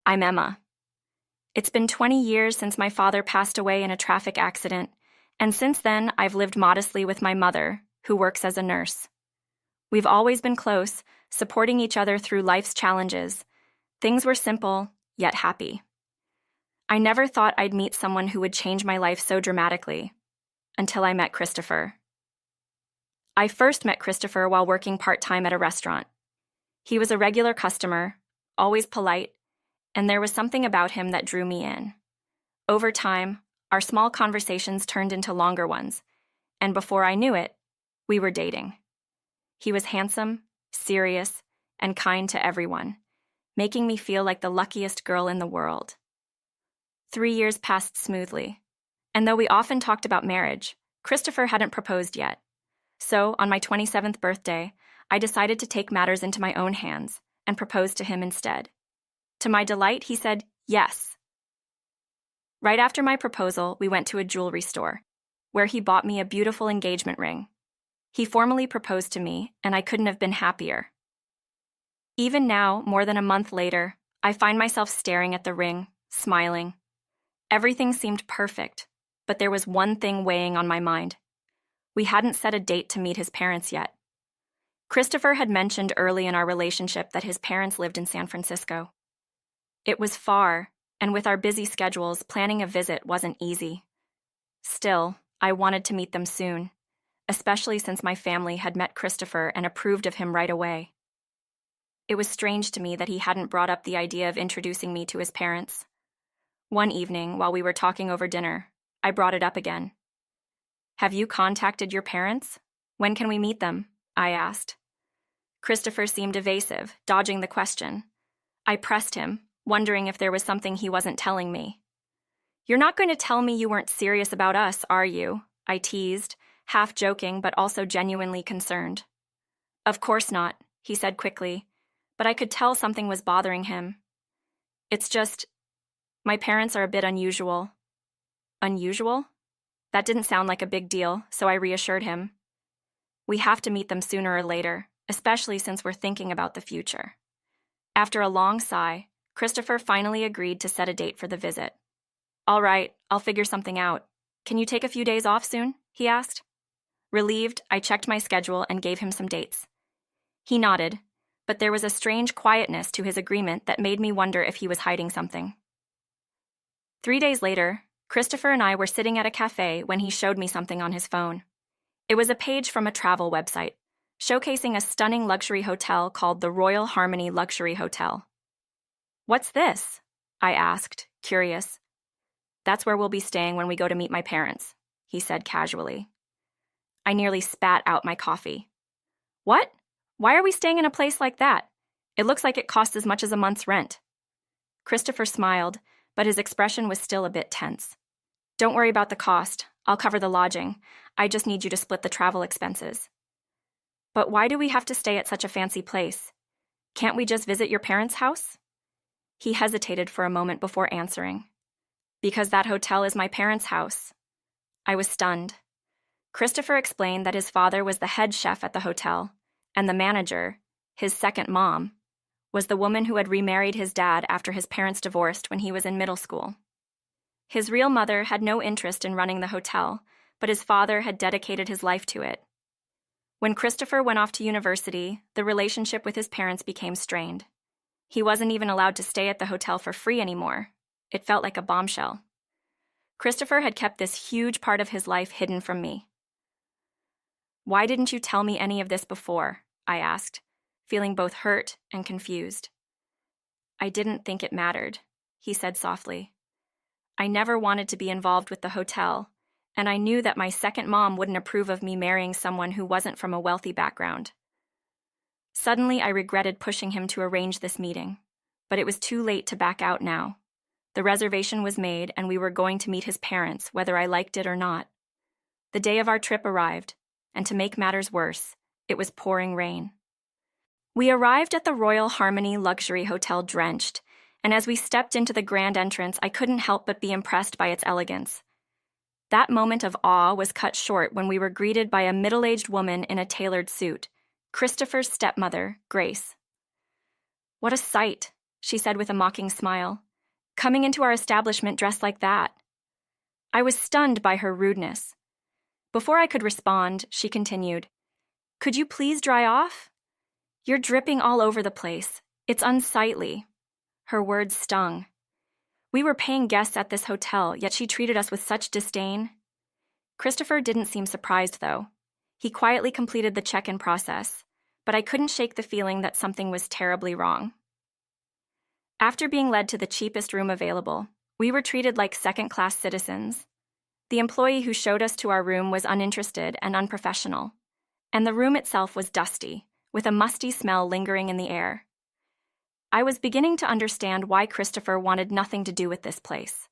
I'm Emma. It's been 20 years since my father passed away in a traffic accident, and since then I've lived modestly with my mother, who works as a nurse. We've always been close, supporting each other through life's challenges. Things were simple, yet happy. I never thought I'd meet someone who would change my life so dramatically, until I met Christopher. I first met Christopher while working part-time at a restaurant. He was a regular customer, always polite, and there was something about him that drew me in. Over time, our small conversations turned into longer ones, and before I knew it, we were dating. He was handsome, serious, and kind to everyone, making me feel like the luckiest girl in the world. 3 years passed smoothly, and though we often talked about marriage, Christopher hadn't proposed yet. So, on my 27th birthday, I decided to take matters into my own hands and propose to him instead. To my delight, he said yes. Right after my proposal, we went to a jewelry store, where he bought me a beautiful engagement ring. He formally proposed to me, and I couldn't have been happier. Even now, more than a month later, I find myself staring at the ring, smiling. Everything seemed perfect, but there was one thing weighing on my mind. We hadn't set a date to meet his parents yet. Christopher had mentioned early in our relationship that his parents lived in San Francisco. It was far, and with our busy schedules, planning a visit wasn't easy. Still, I wanted to meet them soon, especially since my family had met Christopher and approved of him right away. It was strange to me that he hadn't brought up the idea of introducing me to his parents. One evening, while we were talking over dinner, I brought it up again. "Have you contacted your parents? When can we meet them?" I asked. Christopher seemed evasive, dodging the question. I pressed him, wondering if there was something he wasn't telling me. "You're not going to tell me you weren't serious about us, are you?" I teased, half joking but also genuinely concerned. "Of course not," he said quickly, but I could tell something was bothering him. "It's just, my parents are a bit unusual." Unusual? That didn't sound like a big deal, so I reassured him. "We have to meet them sooner or later, especially since we're thinking about the future." After a long sigh, Christopher finally agreed to set a date for the visit. "All right, I'll figure something out. Can you take a few days off soon?" he asked. Relieved, I checked my schedule and gave him some dates. He nodded, but there was a strange quietness to his agreement that made me wonder if he was hiding something. 3 days later, Christopher and I were sitting at a cafe when he showed me something on his phone. It was a page from a travel website, showcasing a stunning luxury hotel called the Royal Harmony Luxury Hotel. "What's this?" I asked, curious. "That's where we'll be staying when we go to meet my parents," he said casually. I nearly spat out my coffee. "What? Why are we staying in a place like that? It looks like it costs as much as a month's rent." Christopher smiled, but his expression was still a bit tense. "Don't worry about the cost. I'll cover the lodging. I just need you to split the travel expenses." "But why do we have to stay at such a fancy place? Can't we just visit your parents' house?" He hesitated for a moment before answering. "Because that hotel is my parents' house." I was stunned. Christopher explained that his father was the head chef at the hotel, and the manager, his second mom, was the woman who had remarried his dad after his parents divorced when he was in middle school. His real mother had no interest in running the hotel, but his father had dedicated his life to it. When Christopher went off to university, the relationship with his parents became strained. He wasn't even allowed to stay at the hotel for free anymore. It felt like a bombshell. Christopher had kept this huge part of his life hidden from me. "Why didn't you tell me any of this before?" I asked, feeling both hurt and confused. "I didn't think it mattered," he said softly. "I never wanted to be involved with the hotel, and I knew that my second mom wouldn't approve of me marrying someone who wasn't from a wealthy background." Suddenly, I regretted pushing him to arrange this meeting, but it was too late to back out now. The reservation was made, and we were going to meet his parents, whether I liked it or not. The day of our trip arrived, and to make matters worse, it was pouring rain. We arrived at the Royal Harmony Luxury Hotel drenched, and as we stepped into the grand entrance, I couldn't help but be impressed by its elegance. That moment of awe was cut short when we were greeted by a middle-aged woman in a tailored suit, Christopher's stepmother, Grace. What a sight! she said with a mocking smile. "Coming into our establishment dressed like that." I was stunned by her rudeness. Before I could respond, she continued, "Could you please dry off? You're dripping all over the place. It's unsightly." Her words stung. We were paying guests at this hotel, yet she treated us with such disdain. Christopher didn't seem surprised, though. He quietly completed the check-in process, but I couldn't shake the feeling that something was terribly wrong. After being led to the cheapest room available, we were treated like second-class citizens. The employee who showed us to our room was uninterested and unprofessional, and the room itself was dusty, with a musty smell lingering in the air. I was beginning to understand why Christopher wanted nothing to do with this place.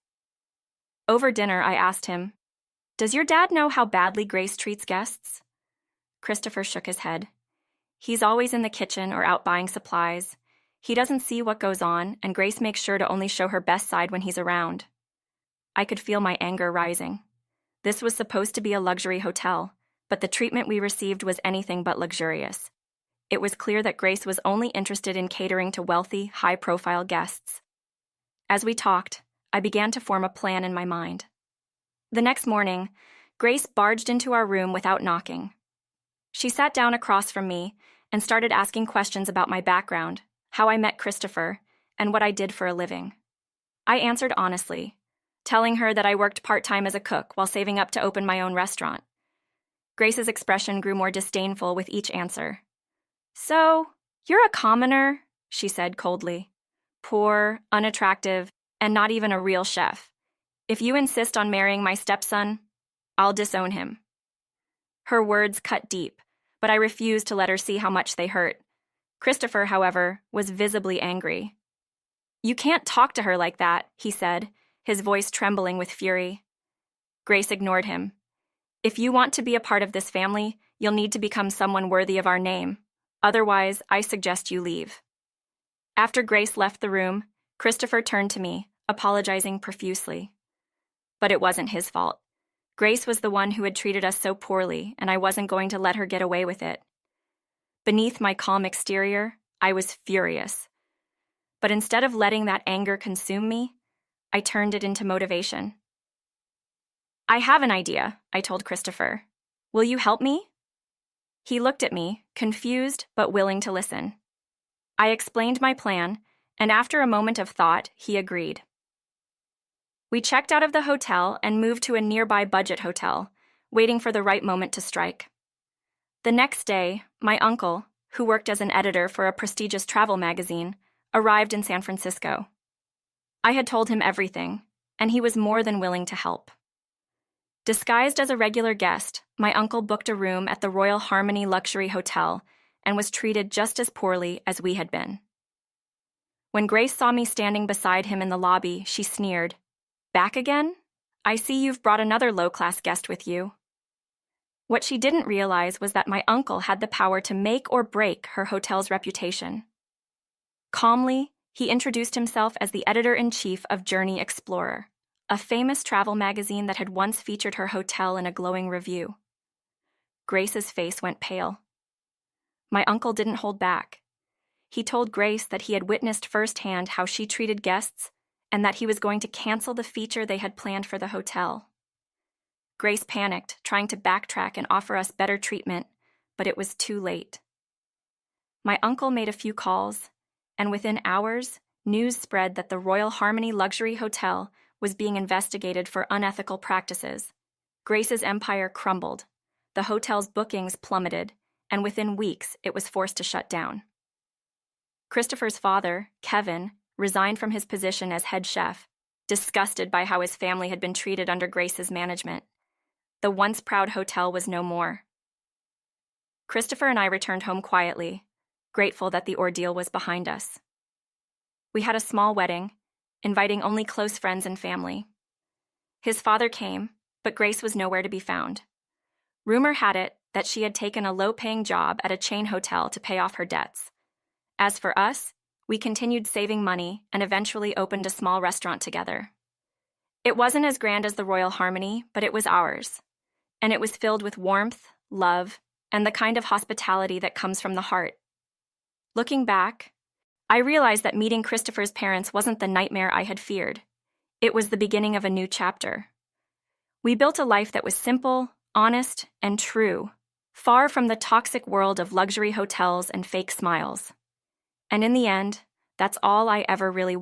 Over dinner, I asked him, "Does your dad know how badly Grace treats guests?" Christopher shook his head. "He's always in the kitchen or out buying supplies. He doesn't see what goes on, and Grace makes sure to only show her best side when he's around." I could feel my anger rising. This was supposed to be a luxury hotel, but the treatment we received was anything but luxurious. It was clear that Grace was only interested in catering to wealthy, high-profile guests. As we talked, I began to form a plan in my mind. The next morning, Grace barged into our room without knocking. She sat down across from me and started asking questions about my background, how I met Christopher, and what I did for a living. I answered honestly, telling her that I worked part-time as a cook while saving up to open my own restaurant. Grace's expression grew more disdainful with each answer. "So, you're a commoner," she said coldly. "Poor, unattractive, and not even a real chef. If you insist on marrying my stepson, I'll disown him." Her words cut deep, but I refused to let her see how much they hurt. Christopher, however, was visibly angry. "You can't talk to her like that," he said, his voice trembling with fury. Grace ignored him. "If you want to be a part of this family, you'll need to become someone worthy of our name. Otherwise, I suggest you leave." After Grace left the room, Christopher turned to me, apologizing profusely. But it wasn't his fault. Grace was the one who had treated us so poorly, and I wasn't going to let her get away with it. Beneath my calm exterior, I was furious. But instead of letting that anger consume me, I turned it into motivation. "I have an idea," I told Christopher. "Will you help me?" He looked at me, confused but willing to listen. I explained my plan, and after a moment of thought, he agreed. We checked out of the hotel and moved to a nearby budget hotel, waiting for the right moment to strike. The next day, my uncle, who worked as an editor for a prestigious travel magazine, arrived in San Francisco. I had told him everything, and he was more than willing to help. Disguised as a regular guest, my uncle booked a room at the Royal Harmony Luxury Hotel and was treated just as poorly as we had been. When Grace saw me standing beside him in the lobby, she sneered, "Back again? I see you've brought another low-class guest with you." What she didn't realize was that my uncle had the power to make or break her hotel's reputation. Calmly, he introduced himself as the editor-in-chief of Journey Explorer, a famous travel magazine that had once featured her hotel in a glowing review. Grace's face went pale. My uncle didn't hold back. He told Grace that he had witnessed firsthand how she treated guests and that he was going to cancel the feature they had planned for the hotel. Grace panicked, trying to backtrack and offer us better treatment, but it was too late. My uncle made a few calls, and within hours, news spread that the Royal Harmony Luxury Hotel was being investigated for unethical practices. Grace's empire crumbled. The hotel's bookings plummeted, and within weeks, it was forced to shut down. Christopher's father, Kevin, resigned from his position as head chef, disgusted by how his family had been treated under Grace's management. The once proud hotel was no more. Christopher and I returned home quietly, grateful that the ordeal was behind us. We had a small wedding, inviting only close friends and family. His father came, but Grace was nowhere to be found. Rumor had it that she had taken a low-paying job at a chain hotel to pay off her debts. As for us, we continued saving money and eventually opened a small restaurant together. It wasn't as grand as the Royal Harmony, but it was ours, and it was filled with warmth, love, and the kind of hospitality that comes from the heart. Looking back, I realized that meeting Christopher's parents wasn't the nightmare I had feared. It was the beginning of a new chapter. We built a life that was simple, honest, and true, far from the toxic world of luxury hotels and fake smiles. And in the end, that's all I ever really